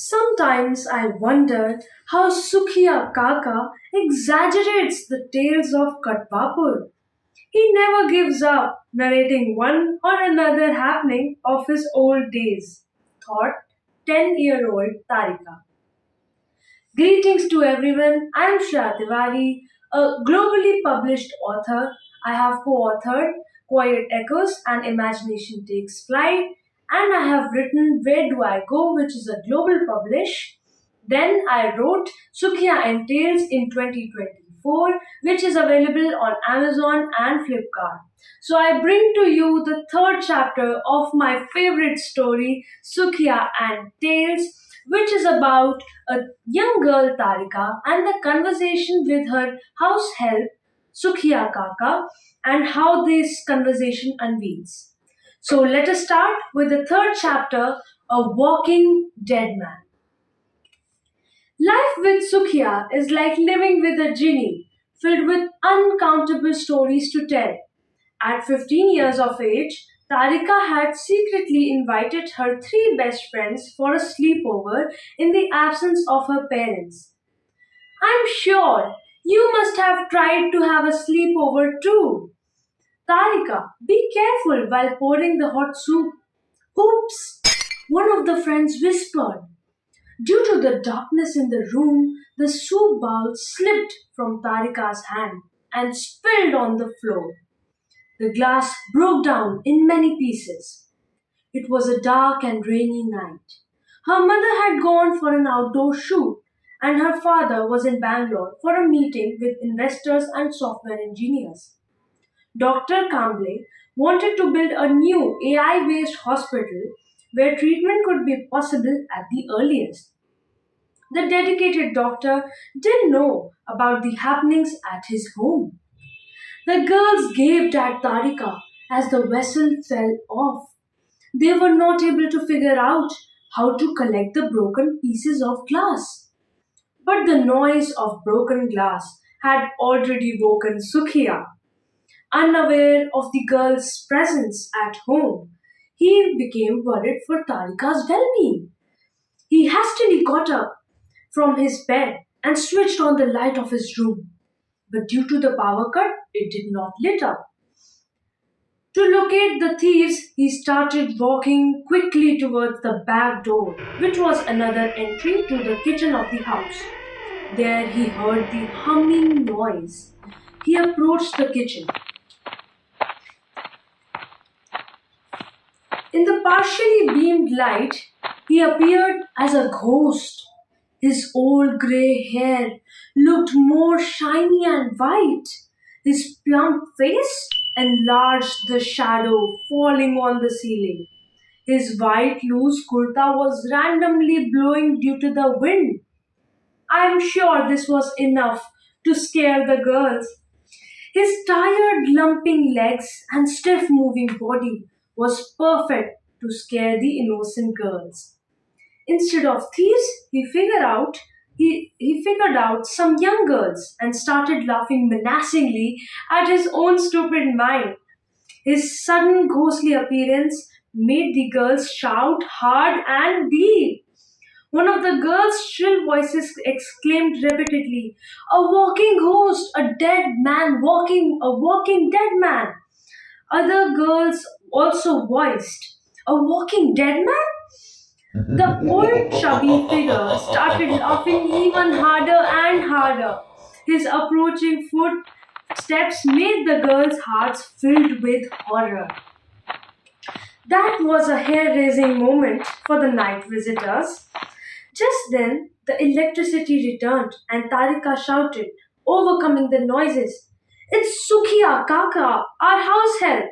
Sometimes I wonder how Sukhiya Kaka exaggerates the tales of Katpapur. He never gives up narrating one or another happening of his old days, thought 10-year-old Tarika. Greetings to everyone. I am Shreya Tiwari, a globally published author. I have co-authored Quiet Echoes and Imagination Takes Flight, and I have written Where Do I Go, which is a global publish. Then I wrote Sukhiya and Tales in 2024, which is available on Amazon and Flipkart. So I bring to you the third chapter of my favorite story, Sukhiya and Tales, which is about a young girl Tarika and the conversation with her house help Sukhiya Kaka and how this conversation unveils. So let us start with the third chapter, A Walking Dead Man. Life with Sukhiya is like living with a genie, filled with uncountable stories to tell. At 15 years of age, Tarika had secretly invited her three best friends for a sleepover in the absence of her parents. I'm sure you must have tried to have a sleepover too. Tarika, be careful while pouring the hot soup. Oops! One of the friends whispered. Due to the darkness in the room, the soup bowl slipped from Tarika's hand and spilled on the floor. The glass broke down in many pieces. It was a dark and rainy night. Her mother had gone for an outdoor shoot, and her father was in Bangalore for a meeting with investors and software engineers. Dr. Kamble wanted to build a new AI based hospital where treatment could be possible at the earliest. The dedicated doctor didn't know about the happenings at his home. The girls gaped at Tarika as the vessel fell off. They were not able to figure out how to collect the broken pieces of glass. But the noise of broken glass had already woken Sukhiya. Unaware of the girl's presence at home, he became worried for Tarika's well being. He hastily got up from his bed and switched on the light of his room. But due to the power cut, it did not lit up. To locate the thieves, he started walking quickly towards the back door, which was another entry to the kitchen of the house. There he heard the humming noise. He approached the kitchen. In the partially beamed light, he appeared as a ghost. His old grey hair looked more shiny and white. His plump face enlarged the shadow falling on the ceiling. His white loose kurta was randomly blowing due to the wind. I am sure this was enough to scare the girls. His tired, lumping legs and stiff moving body was perfect to scare the innocent girls. Instead of thieves, he figured out some young girls and started laughing menacingly at his own stupid mind. His sudden ghostly appearance made the girls shout hard and glee. One of the girls' shrill voices exclaimed repeatedly, "A walking ghost, a walking dead man." Other girls also voiced, "A walking dead man?" The old chubby figure started laughing even harder and harder. His approaching footsteps made the girls' hearts filled with horror. That was a hair raising moment for the night visitors. Just then, the electricity returned and Tarika shouted, overcoming the noises, "It's Sukhiya Kaka, our house help!"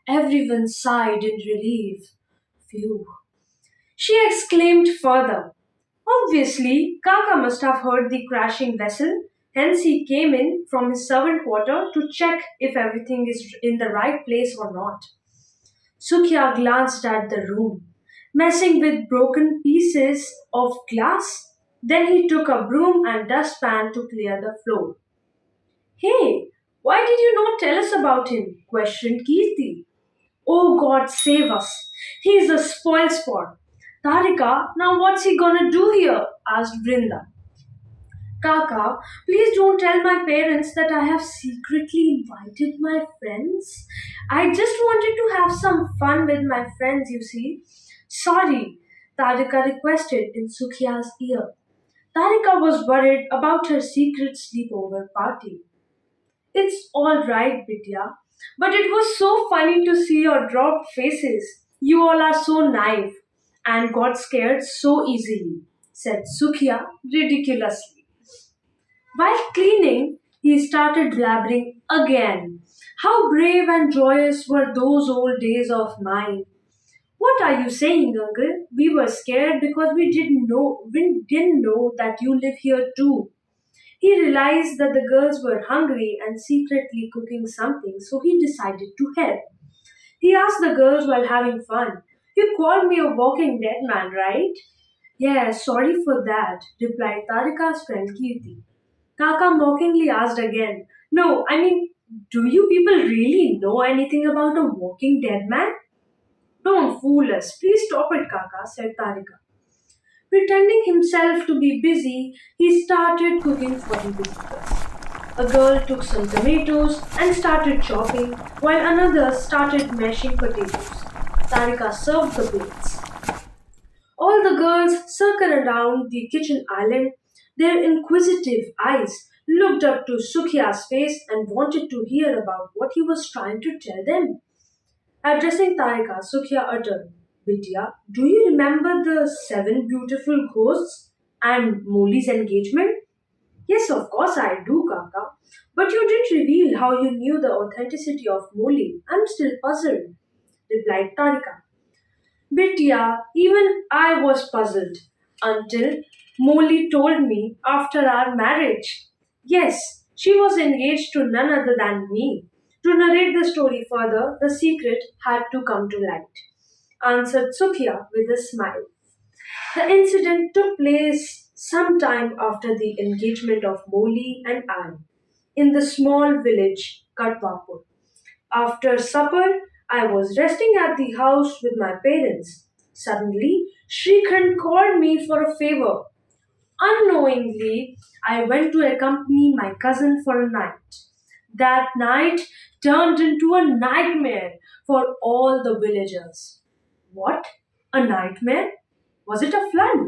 Everyone sighed in relief. Phew. She exclaimed further. Obviously, Kaka must have heard the crashing vessel, hence, he came in from his servant quarter to check if everything is in the right place or not. Sukya glanced at the room, messing with broken pieces of glass. Then he took a broom and dustpan to clear the floor. "Hey, why did you not tell us about him?" questioned Kirti. "Oh God, save us! He is a spoil sport." Tarika, now what's he gonna do here? Asked Brinda. Kaka, please don't tell my parents that I have secretly invited my friends. I just wanted to have some fun with my friends, you see. Sorry, Tarika requested in Sukhia's ear. Tarika was worried about her secret sleepover party. It's all right, Vidya, but it was so funny to see your dropped faces. You all are so naive and got scared so easily, said Sukhia ridiculously. While cleaning, he started blabbering again. How brave and joyous were those old days of mine. What are you saying, uncle? We were scared because we didn't know that you live here too. He realized that the girls were hungry and secretly cooking something, so he decided to help. He asked the girls while having fun, "You called me a walking dead man, right?" "Yeah, sorry for that," replied Tarika's friend Kirti. Kaka mockingly asked again, "No, I mean, do you people really know anything about a walking dead man?" "Don't fool us. Please stop it, Kaka," said Tarika. Pretending himself to be busy, he started cooking for the visitors. A girl took some tomatoes and started chopping, while another started mashing potatoes. Tarika served the plates. All the girls circled around the kitchen island. Their inquisitive eyes looked up to Sukhia's face and wanted to hear about what he was trying to tell them. Addressing Tarika, Sukhya uttered, "Vidya, do you remember the seven beautiful ghosts and Moli's engagement?" "Yes, of course I do, Kaka. But you didn't reveal how you knew the authenticity of Moli. I'm still puzzled," replied Tarika. "Vidya, even I was puzzled until Molly told me after our marriage. Yes, she was engaged to none other than me. To narrate the story further, the secret had to come to light," answered Sukhya with a smile. The incident took place some time after the engagement of Molly and I in the small village Katwapur. After supper, I was resting at the house with my parents. Suddenly, Srikhand called me for a favor. Unknowingly, I went to accompany my cousin for a night. That night turned into a nightmare for all the villagers. "What? A nightmare? Was it a flood?"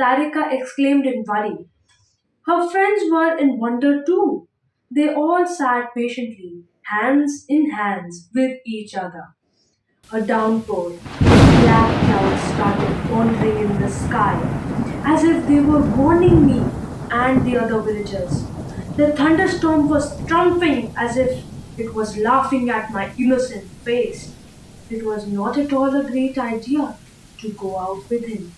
Tarika exclaimed in worry. Her friends were in wonder too. They all sat patiently, hands in hands with each other. A downpour. Black clouds started wandering in the sky, as if they were warning me and the other villagers. The thunderstorm was trumping as if it was laughing at my innocent face. It was not at all a great idea to go out with him.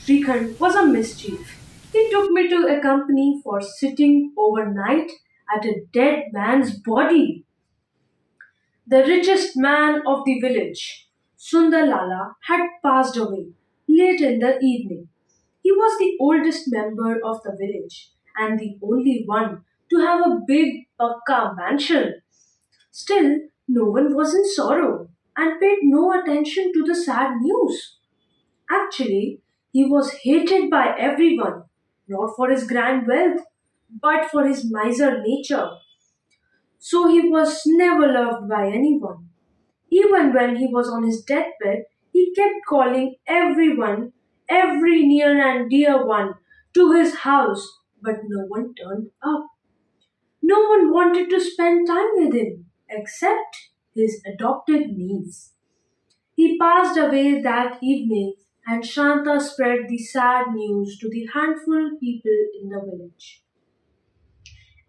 Srikhand was a mischief. He took me to a company for sitting overnight at a dead man's body. The richest man of the village, Sundarlala, had passed away late in the evening. He was the oldest member of the village and the only one to have a big Pakka mansion. Still, no one was in sorrow and paid no attention to the sad news. Actually, he was hated by everyone, not for his grand wealth, but for his miser nature. So he was never loved by anyone. Even when he was on his deathbed, he kept calling everyone, every near and dear one, to his house, but no one turned up. No one wanted to spend time with him, except his adopted niece. He passed away that evening, and Shanta spread the sad news to the handful people in the village.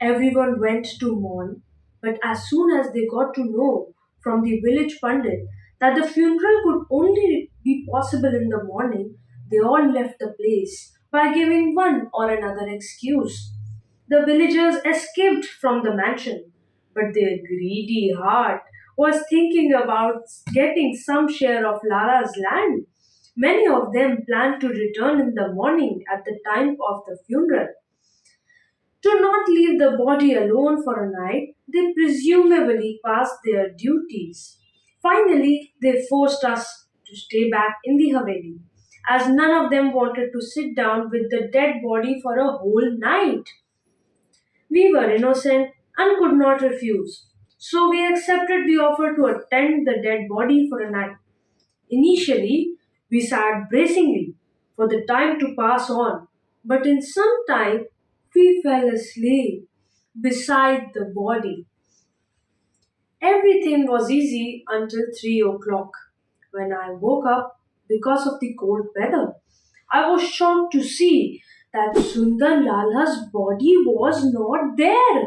Everyone went to mourn, but as soon as they got to know from the village pundit that the funeral could only be possible in the morning, they all left the place by giving one or another excuse. The villagers escaped from the mansion, but their greedy heart was thinking about getting some share of Lala's land. Many of them planned to return in the morning at the time of the funeral. To not leave the body alone for a night, they presumably passed their duties. Finally, they forced us to stay back in the Haveli. as none of them wanted to sit down with the dead body for a whole night. We were innocent and could not refuse, so we accepted the offer to attend the dead body for a night. Initially, we sat bracingly for the time to pass on, but in some time we fell asleep beside the body. Everything was easy until 3 o'clock, when I woke up because of the cold weather. I was shocked to see that Sundar Lala's body was not there.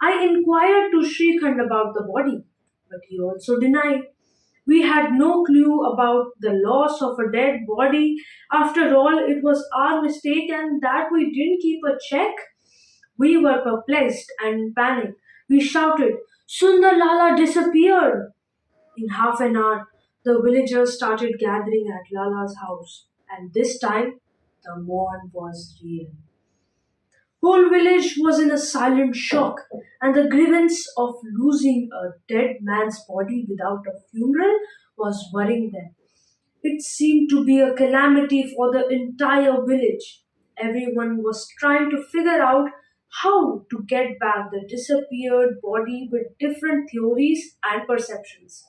I inquired to Srikhand about the body, but he also denied. We had no clue about the loss of a dead body. After all, it was our mistake and that we didn't keep a check. We were perplexed and in panic. We shouted, Sundar Lala disappeared! In half an hour, the villagers started gathering at Lala's house, and this time the mourn was real. Whole village was in a silent shock, and the grievance of losing a dead man's body without a funeral was worrying them. It seemed to be a calamity for the entire village. Everyone was trying to figure out how to get back the disappeared body with different theories and perceptions.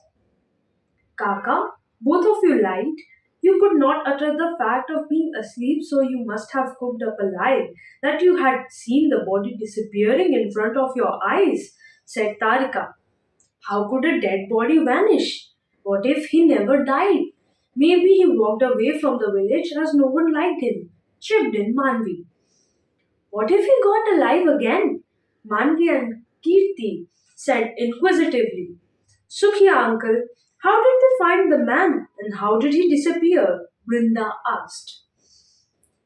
Kaka, both of you lied. You could not utter the fact of being asleep, so you must have cooked up a lie that you had seen the body disappearing in front of your eyes, said Tarika. How could a dead body vanish? What if he never died? Maybe he walked away from the village as no one liked him, chipped in Manvi. What if he got alive again? Manvi and Kirti said inquisitively. Sukhiya uncle, how did they find the man and how did he disappear? Brinda asked.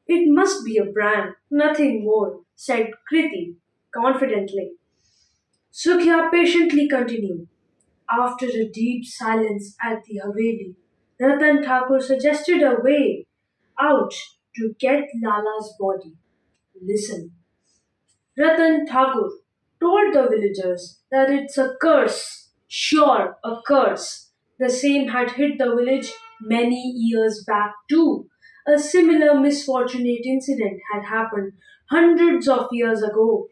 It must be a brand, nothing more, said Kriti confidently. Sukhiya patiently continued. After a deep silence at the Haveli, Ratan Thakur suggested a way out to get Lala's body. Listen. Ratan Thakur told the villagers that it's a curse, sure, a curse. The same had hit the village many years back too. A similar misfortunate incident had happened hundreds of years ago.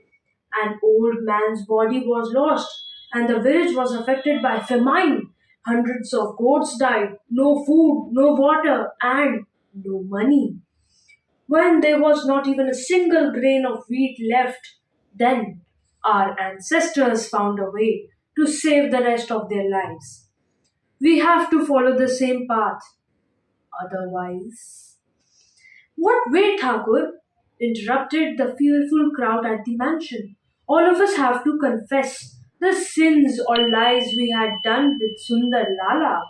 An old man's body was lost, and the village was affected by famine. Hundreds of goats died, no food, no water, and no money. When there was not even a single grain of wheat left, then our ancestors found a way to save the rest of their lives. We have to follow the same path. Otherwise, what way, Thakur? Interrupted the fearful crowd at the mansion. All of us have to confess the sins or lies we had done with Sundar Lala.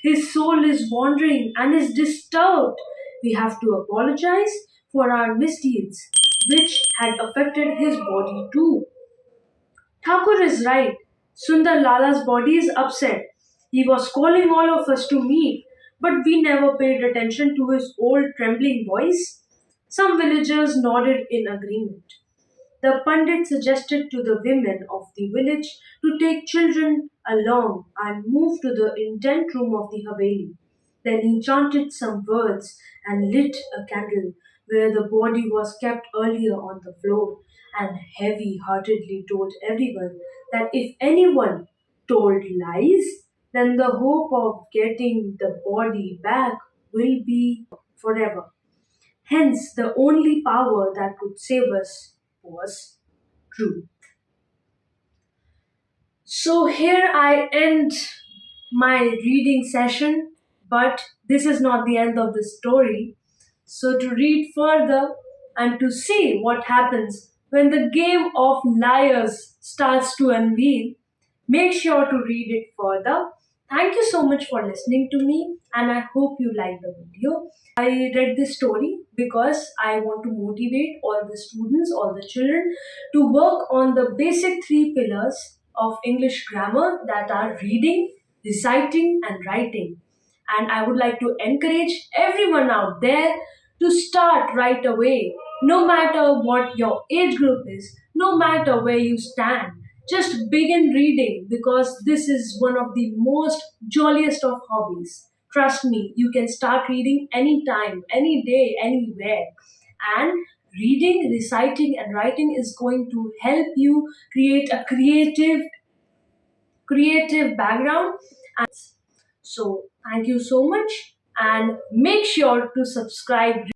His soul is wandering and is disturbed. We have to apologize for our misdeeds, which had affected his body too. Thakur is right. Sundar Lala's body is upset. He was calling all of us to meet, but we never paid attention to his old trembling voice. Some villagers nodded in agreement. The Pandit suggested to the women of the village to take children along and move to the intent room of the Haveli. Then he chanted some words and lit a candle where the body was kept earlier on the floor and heavy heartedly told everyone that if anyone told lies, then the hope of getting the body back will be forever. Hence, the only power that could save us was truth. So here I end my reading session, but this is not the end of the story. So to read further and to see what happens when the game of liars starts to unveil, make sure to read it further. Thank you so much for listening to me and I hope you liked the video. I read this story because I want to motivate all the students, all the children to work on the basic three pillars of English grammar that are reading, reciting, and writing. And I would like to encourage everyone out there to start right away, no matter what your age group is, no matter where you stand. Just begin reading because this is one of the most jolliest of hobbies. Trust me, you can start reading anytime, any day, anywhere. And reading, reciting, and writing is going to help you create a creative background. So thank you so much, and make sure to subscribe.